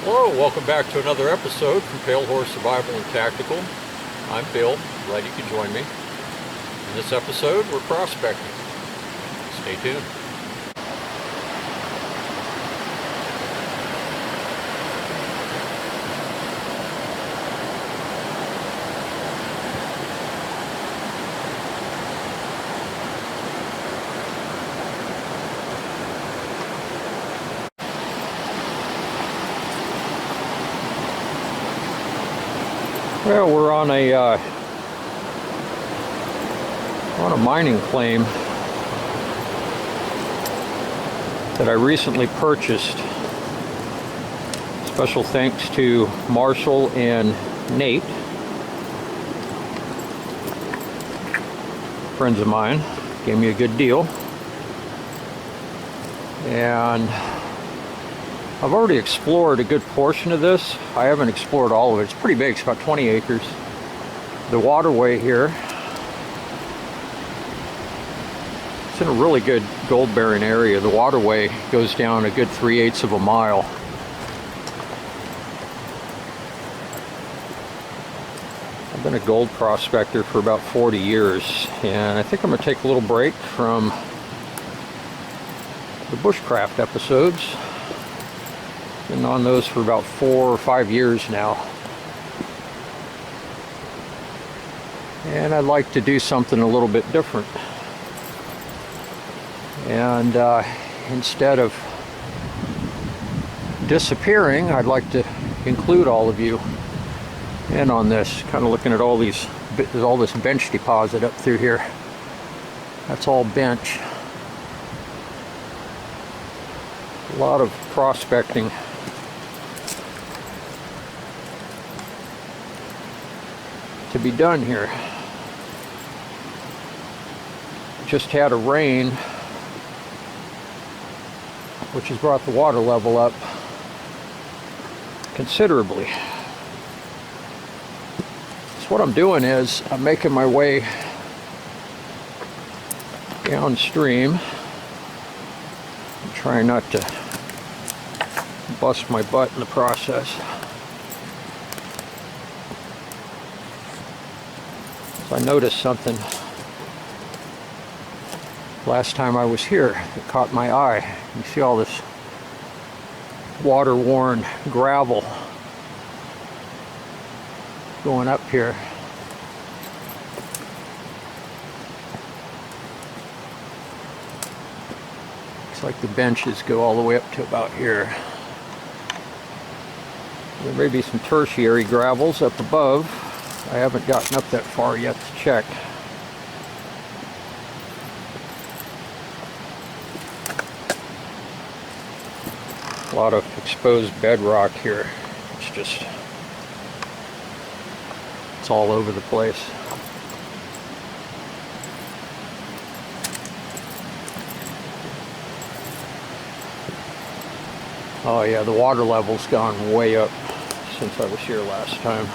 Hello, welcome back to another episode from Pale Horse Survival and Tactical. I'm Bill, glad you could join me. In this episode, we're prospecting. Stay tuned. Well, we're on a mining claim that I recently purchased. Special thanks to Marshall and Nate, friends of mine, gave me a good deal. And I've already explored a good portion of this. I haven't explored all of it. It's pretty big. It's about 20 acres. The waterway here, it's in a really good gold-bearing area. The waterway goes down a good 3/8 of a mile. I've been a gold prospector for about 40 years, and I think I'm going to take a little break from the bushcraft episodes. Been on those for about 4 or 5 years now. And I'd like to do something a little bit different. And instead of disappearing, I'd like to include all of you in on this. Kind of looking at all these, there's all this bench deposit up through here. That's all bench. A lot of prospecting to be done here. Just had a rain, which has brought the water level up considerably. So what I'm doing is I'm making my way downstream. I'm trying not to bust my butt in the process. So I noticed something last time I was here that caught my eye. You see all this water-worn gravel going up here. Looks like the benches go all the way up to about here. There may be some tertiary gravels up above. I haven't gotten up that far yet to check. A lot of exposed bedrock here. It's all over the place. Oh yeah, the water level's gone way up since I was here last time.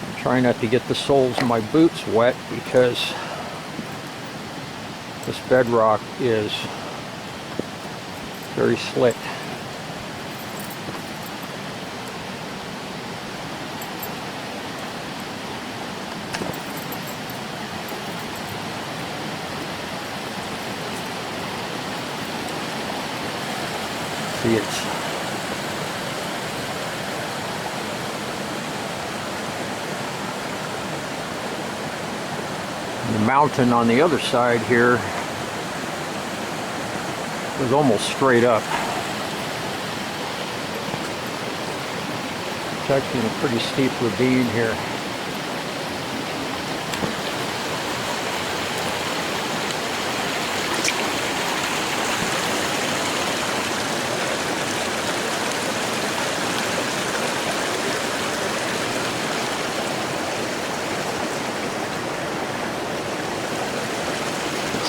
I'm trying not to get the soles of my boots wet because this bedrock is very slick. See, the mountain on the other side here was almost straight up. It's actually in a pretty steep ravine here.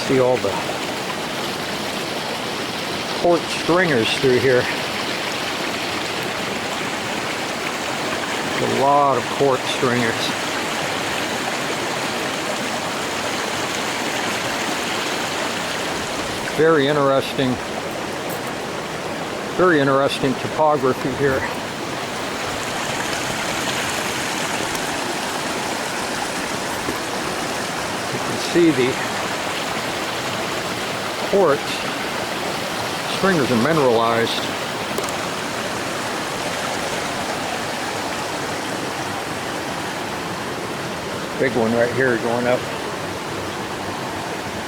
See all the quartz stringers through here. A lot of quartz stringers. Very interesting Very interesting topography here. You can see the quartz. Stringers are mineralized. Big one right here going up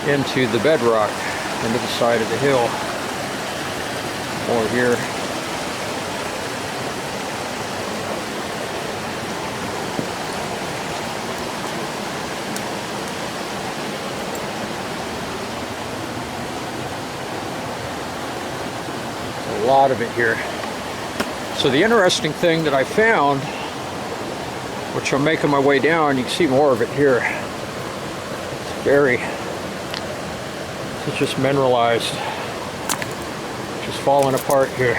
into the bedrock, into the side of the hill. More here. A lot of it here. So the interesting thing that I found, which I'm making my way down, you can see more of it here. It's just mineralized, just falling apart here.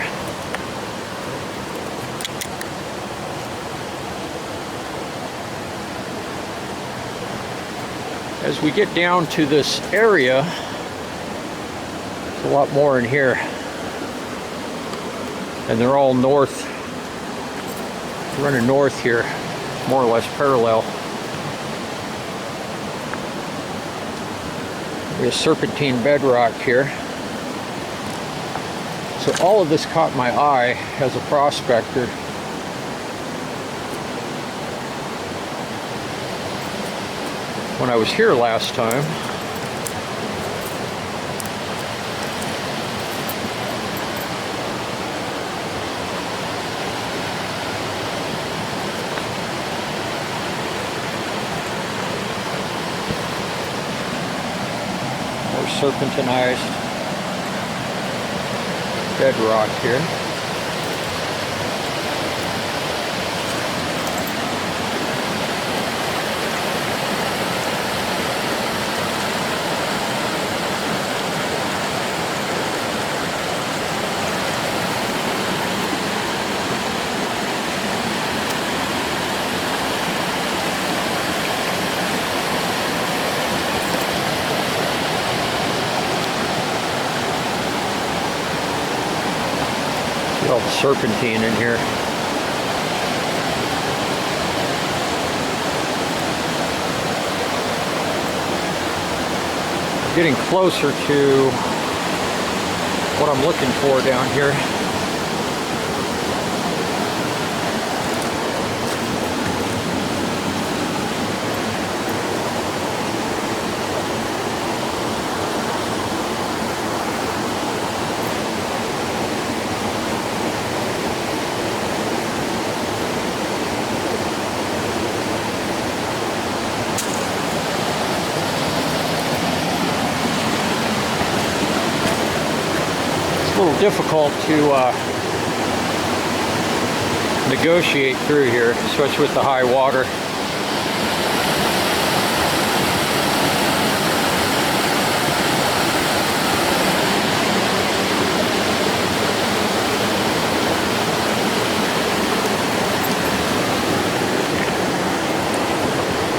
As we get down to this area, there's a lot more in here, and they're all north, running north here, more or less parallel. We have serpentine bedrock here. So all of this caught my eye as a prospector. When I was here last time. Serpentinized bedrock here. All the serpentine in here. Getting closer to what I'm looking for down here. A little difficult to negotiate through here, especially with the high water.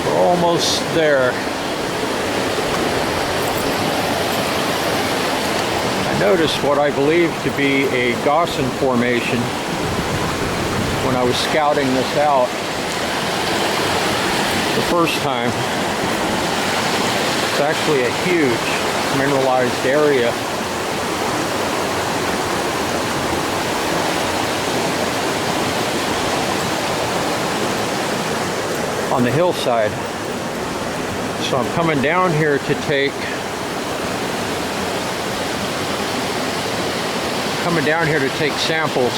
We're almost there. Noticed what I believe to be a Gossan formation when I was scouting this out the first time. It's actually a huge mineralized area. On the hillside. So I'm coming down here to take samples,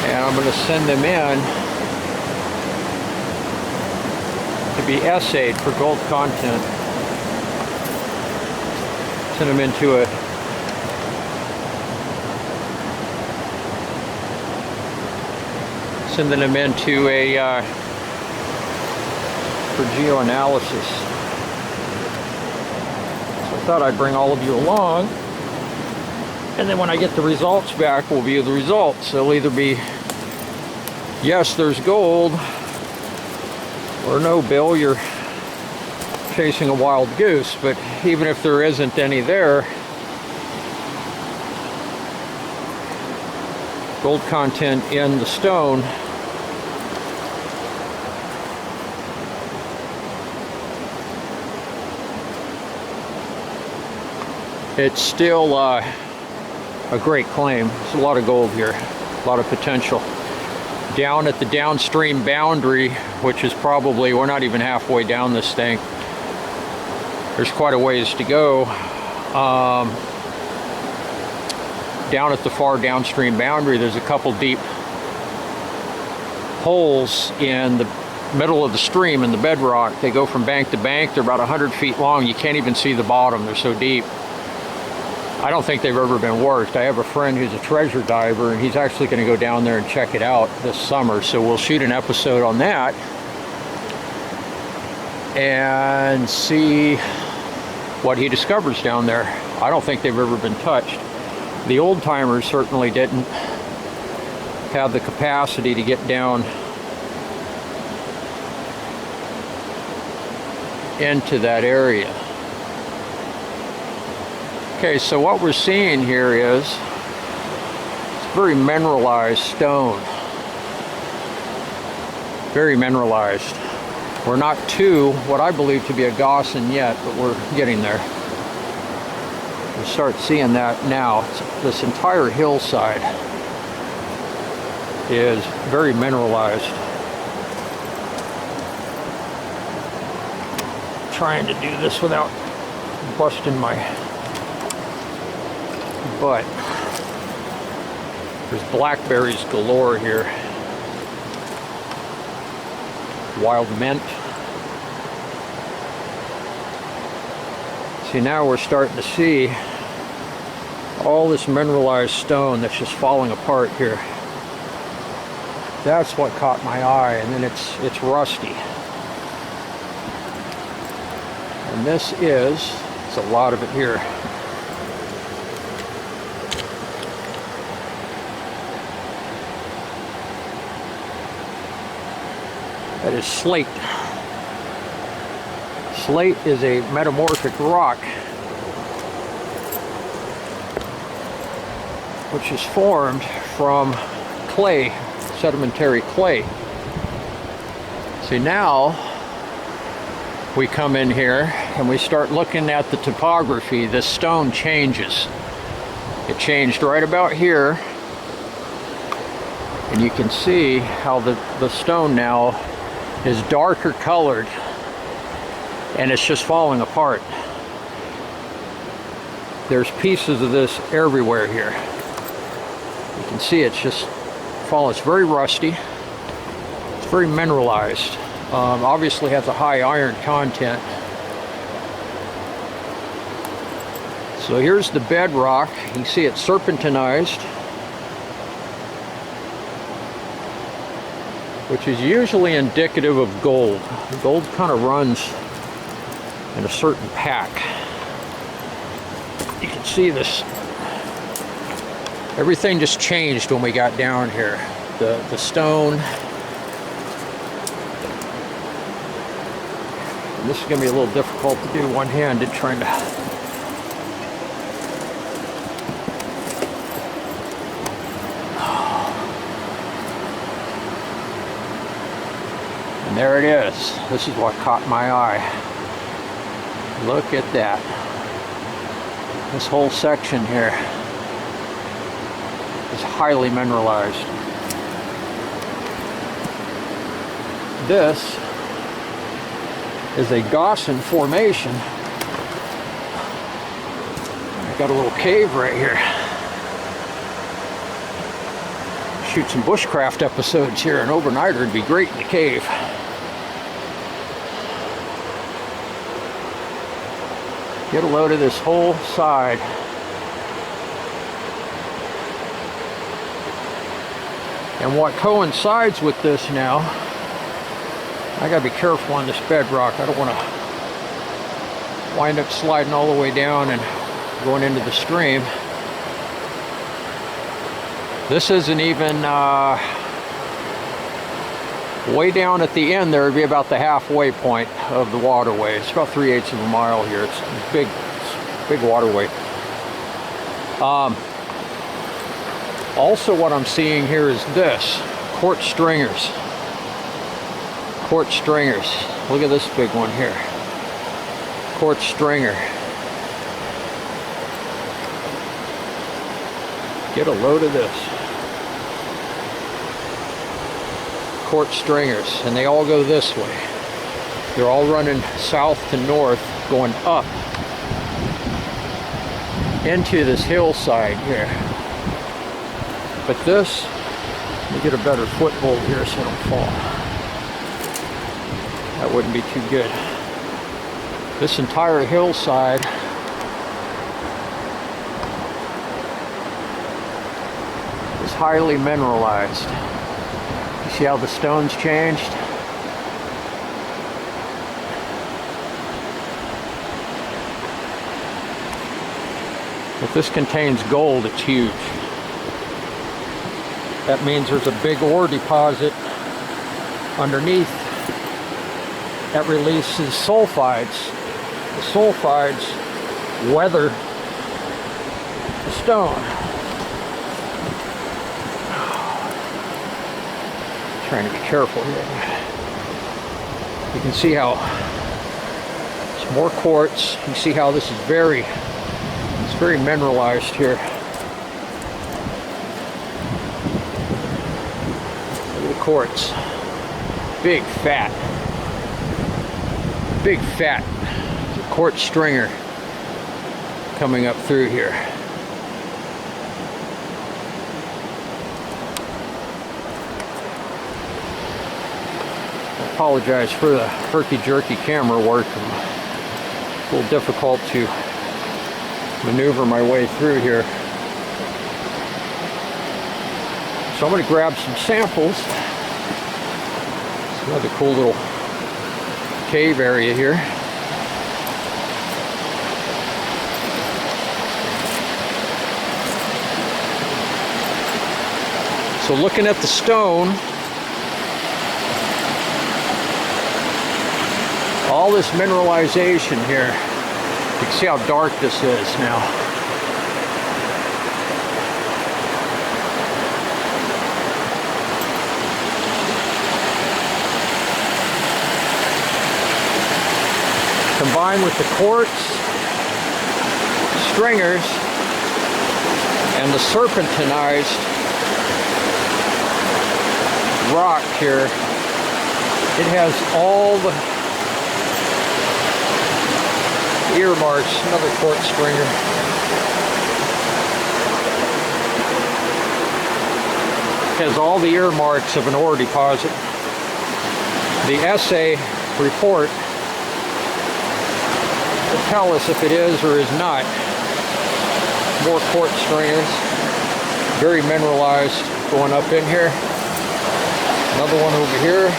and I'm going to send them in to be assayed for gold content. Send them into a for geoanalysis. So I thought I'd bring all of you along. And then when I get the results back, we'll view the results. They'll either be, yes, there's gold, or no, Bill, you're chasing a wild goose. But even if there isn't any there, gold content in the stone. It's still a great claim. There's a lot of gold here, a lot of potential. Down at the downstream boundary, which is probably, we're not even halfway down this thing. There's quite a ways to go. Down at the far downstream boundary, there's a couple deep holes in the middle of the stream in the bedrock. They go from bank to bank. They're about 100 feet long. You can't even see the bottom. They're so deep. I don't think they've ever been worked. I have a friend who's a treasure diver, and he's actually going to go down there and check it out this summer. So we'll shoot an episode on that and see what he discovers down there. I don't think they've ever been touched. The old timers certainly didn't have the capacity to get down into that area. Okay, so what we're seeing here is it's very mineralized stone. Very mineralized. We're not to what I believe to be a Gossan yet, but we're getting there. We start seeing that now. This entire hillside is very mineralized. I'm trying to do this without busting my butt. There's blackberries galore here. Wild mint. See, now we're starting to see all this mineralized stone that's just falling apart here. That's what caught my eye, and then it's rusty. And this is, there's a lot of it here. That is slate. Slate is a metamorphic rock which is formed from clay, sedimentary clay. See, now we come in here and we start looking at the topography. This stone changes. It changed right about here, and you can see how the stone now is darker colored, and it's just falling apart. There's pieces of this everywhere here. You can see it's just falling. It's very rusty. It's very mineralized. Obviously has a high iron content. So here's the bedrock. You can see it's serpentinized, which is usually indicative of gold. Gold kind of runs in a certain pack. You can see this. Everything just changed when we got down here. The stone. And this is going to be a little difficult to do one-handed, trying to. And there it is. This is what caught my eye. Look at that. This whole section here is highly mineralized. This is a Gossan formation. I've got a little cave right here. Shoot some bushcraft episodes here. An overnighter would be great in the cave. Get a load of this whole side. And what coincides with this now, I gotta be careful on this bedrock. I don't want to wind up sliding all the way down and going into the stream. This isn't even way down at the end. There would be about the halfway point of the waterway. It's about 3/8 of a mile here. It's big waterway. Also, what I'm seeing here is this, quartz stringers. Quartz stringers. Look at this big one here. Quartz stringer. Get a load of this. Quartz stringers, and they all go this way. They're all running south to north, going up into this hillside here. But this, let me get a better foothold here so I don't fall. That wouldn't be too good. This entire hillside is highly mineralized. You see how the stone's changed? If this contains gold, it's huge. That means there's a big ore deposit underneath that releases sulfides. The sulfides weather the stone. Trying to be careful here. You can see how it's more quartz. You see how this is very mineralized here. Look at the quartz. Big fat quartz stringer coming up through here. I apologize for the herky-jerky camera work. It's a little difficult to maneuver my way through here. So I'm going to grab some samples. It's another cool little cave area here. So looking at the stone, all this mineralization here, you can see how dark this is now. Combined with the quartz stringers and the serpentinized rock here, it has all the earmarks. Another quartz stringer. Has all the earmarks of an ore deposit. The assay report will tell us if it is or is not. More quartz stringers, very mineralized, going up in here. Another one over here.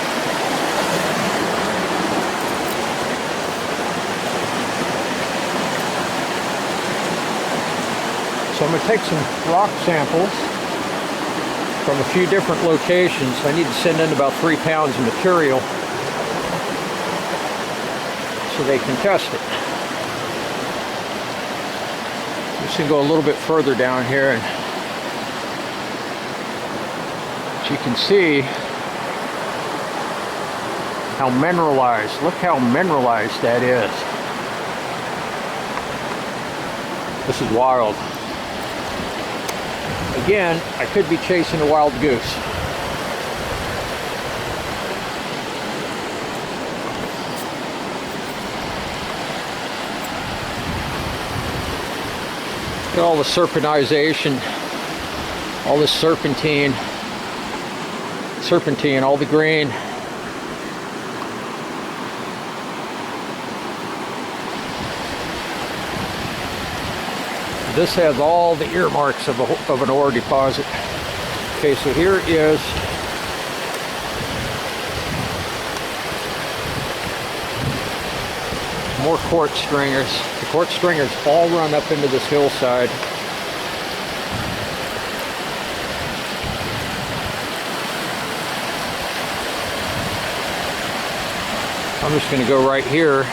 So I'm going to take some rock samples from a few different locations. I need to send in about 3 pounds of material so they can test it. I'm just going to go a little bit further down here, and as you can see how mineralized, look how mineralized that is. This is wild. Again, I could be chasing a wild goose. Look at all the serpentinization, all this serpentine, all the green. This has all the earmarks of an ore deposit. Okay, so here is more quartz stringers. The quartz stringers all run up into this hillside. I'm just going to go right here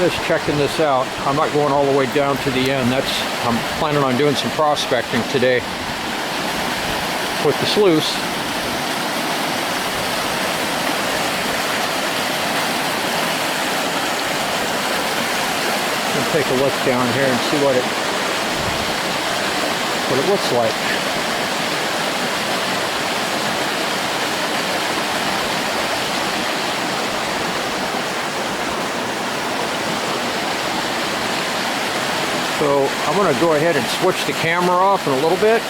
just checking this out. I'm not going all the way down to the end. I'm planning on doing some prospecting today with the sluice. I'll take a look down here and see what it looks like. So I'm going to go ahead and switch the camera off in a little bit.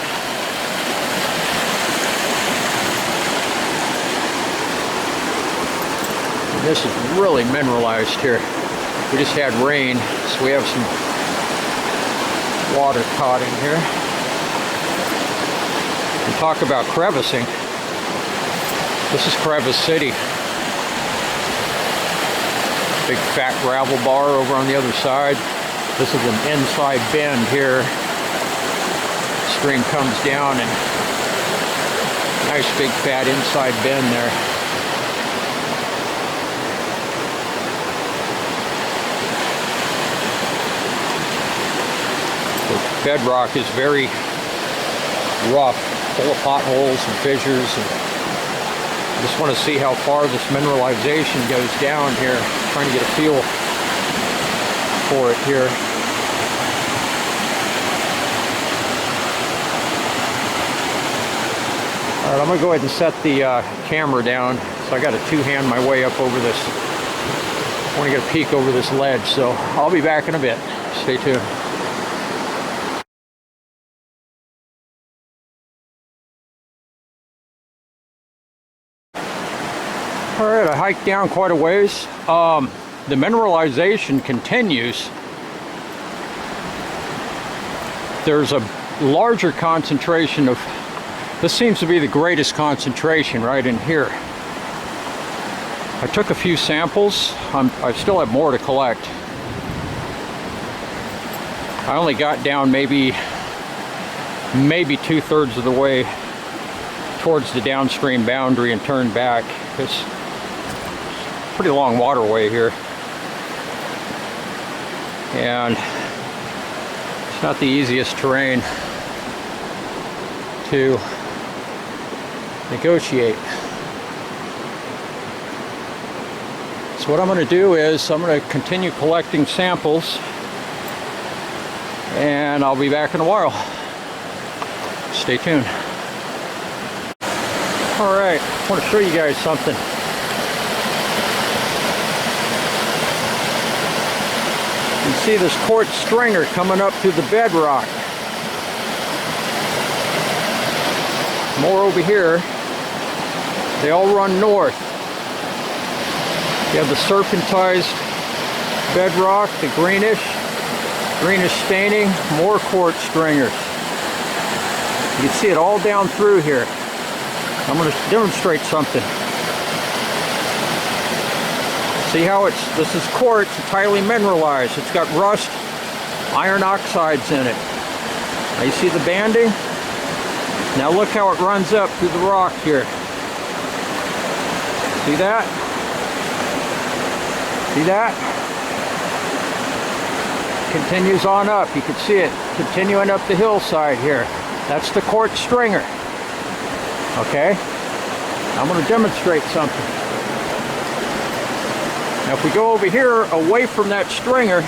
And this is really mineralized here. We just had rain, so we have some water caught in here. And talk about crevicing. This is Crevice City. Big fat gravel bar over on the other side. This is an inside bend here. Stream comes down and nice big fat inside bend there. The bedrock is very rough, full of potholes and fissures. And I just want to see how far this mineralization goes down here. Trying to get a feel for it here. Alright, I'm going to go ahead and set the camera down. So I got to two-hand my way up over this. I want to get a peek over this ledge, so I'll be back in a bit. Stay tuned. Alright, I hiked down quite a ways. The mineralization continues. There's a larger concentration of, this seems to be the greatest concentration right in here. I took a few samples. I still have more to collect. I only got down maybe 2/3 of the way towards the downstream boundary and turned back. It's a pretty long waterway here. And it's not the easiest terrain to negotiate. So what I'm going to do is I'm going to continue collecting samples, and I'll be back in a while. Stay tuned. Alright, I want to show you guys something. You can see this quartz stringer coming up through the bedrock. More over here. They all run north. You have the serpentized bedrock, the greenish staining, more quartz stringers. You can see it all down through here. I'm going to demonstrate something. See how this is quartz, it's highly mineralized. It's got rust, iron oxides in it. Now you see the banding? Now look how it runs up through the rock here. See that? See that? Continues on up. You can see it continuing up the hillside here. That's the quartz stringer. Okay? I'm going to demonstrate something. Now if we go over here away from that stringer,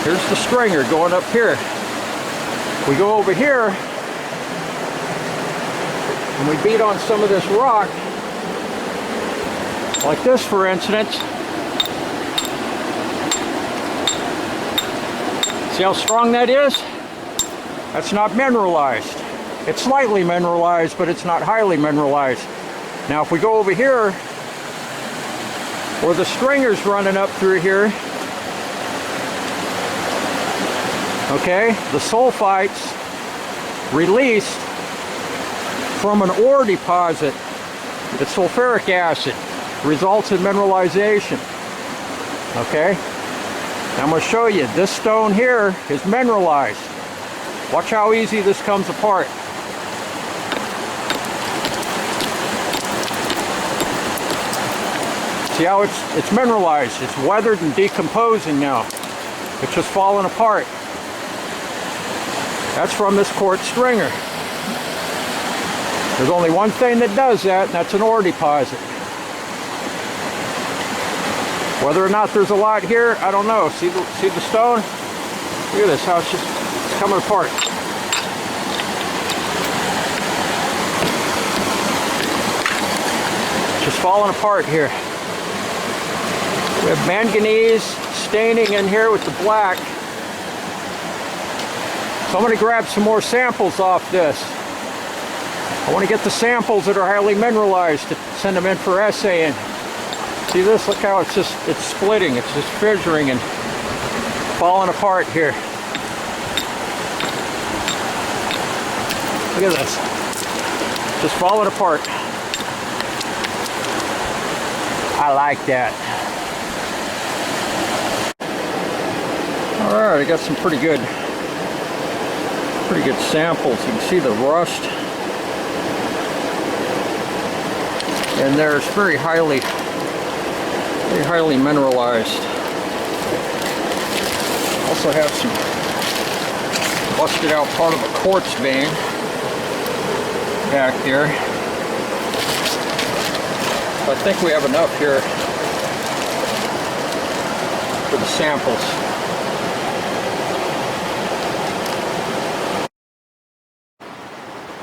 here's the stringer going up here. If we go over here and we beat on some of this rock, like this for instance, see how strong that is? That's not mineralized. It's slightly mineralized, but it's not highly mineralized. Now if we go over here, where the stringer's running up through here, okay, the sulfites released from an ore deposit, the sulfuric acid, results in mineralization. Okay, now I'm going to show you, this stone here is mineralized. Watch how easy this comes apart. See See how it's mineralized. It's weathered and decomposing now. It's just falling apart. That's from this quartz stringer. There's only one thing that does that, and that's an ore deposit. Whether or not there's a lot here, I don't know. See the stone? Look at this, how it's coming apart. Just falling apart here. We have manganese staining in here with the black. So I'm going to grab some more samples off this. I want to get the samples that are highly mineralized to send them in for assaying. See this? Look how it's splitting. It's just fissuring and falling apart here. Look at this. Just falling apart. I like that. Alright, I got some pretty good samples. You can see the rust. And there's very highly mineralized. Also have some busted out part of a quartz vein back there. I think we have enough here for the samples.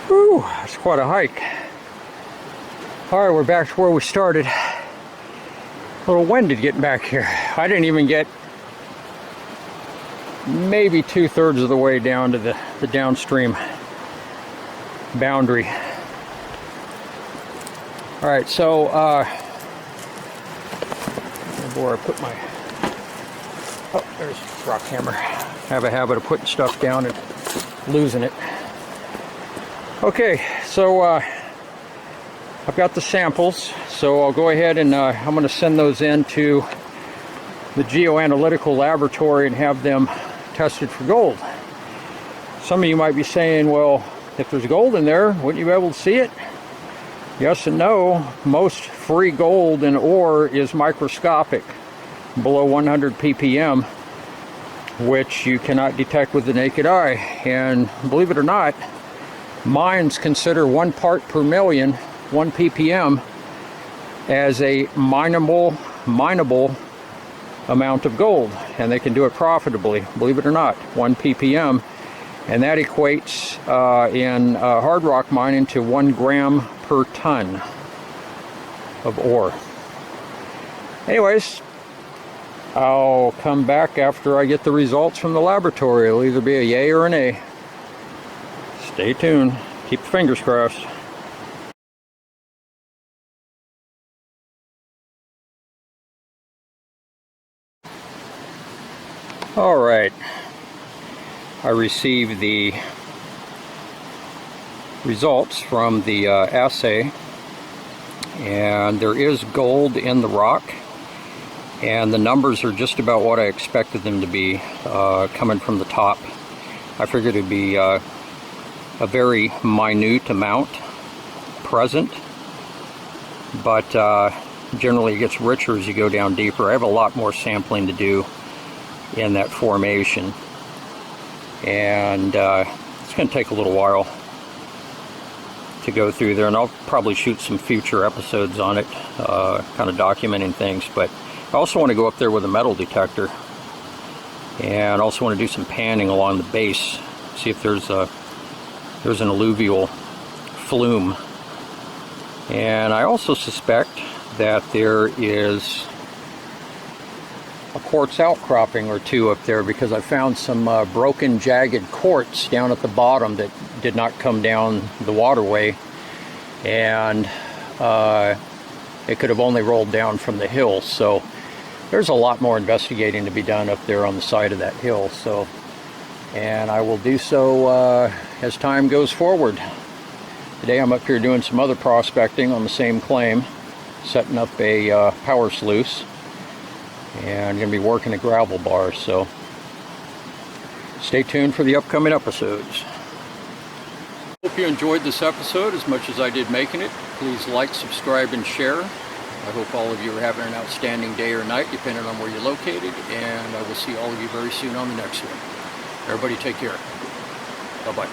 Whew, that's quite a hike. Alright, we're back to where we started. A little winded getting back here. I didn't even get maybe 2/3 of the way down to the downstream boundary. Alright, so before I put my, oh, there's a rock hammer. I have a habit of putting stuff down and losing it. Okay, so I've got the samples, so I'll go ahead and I'm going to send those in to the geoanalytical laboratory and have them tested for gold. Some of you might be saying, well, if there's gold in there, wouldn't you be able to see it? Yes and no. Most free gold in ore is microscopic, below 100 ppm, which you cannot detect with the naked eye. And believe it or not, mines consider 1 part per million, 1 ppm, as a mineable amount of gold, and they can do it profitably, believe it or not, 1 ppm, and that equates in hard rock mining to 1 gram per ton of ore. Anyways, I'll come back after I get the results from the laboratory. It'll either be a yay or an A. Stay tuned. Keep your fingers crossed. All right. I received the results from the assay, and there is gold in the rock, and the numbers are just about what I expected them to be, coming from the top. I figured it'd be a very minute amount present, but generally it gets richer as you go down deeper. I have a lot more sampling to do in that formation, and it's going to take a little while to go through there, and I'll probably shoot some future episodes on it, kind of documenting things. But I also want to go up there with a metal detector, and also want to do some panning along the base, see if there's an alluvial flume. And I also suspect that there is a quartz outcropping or two up there, because I found some broken, jagged quartz down at the bottom that did not come down the waterway, and it could have only rolled down from the hill. So there's a lot more investigating to be done up there on the side of that hill. So, and I will do so as time goes forward. Today I'm up here doing some other prospecting on the same claim, setting up a power sluice, and I'm going to be working a gravel bar. So stay tuned for the upcoming episodes. Hope you enjoyed this episode as much as I did making it. Please like, subscribe, and share. I hope all of you are having an outstanding day or night, depending on where you're located, and I will see all of you very soon on the next one. Everybody take care. Bye-bye.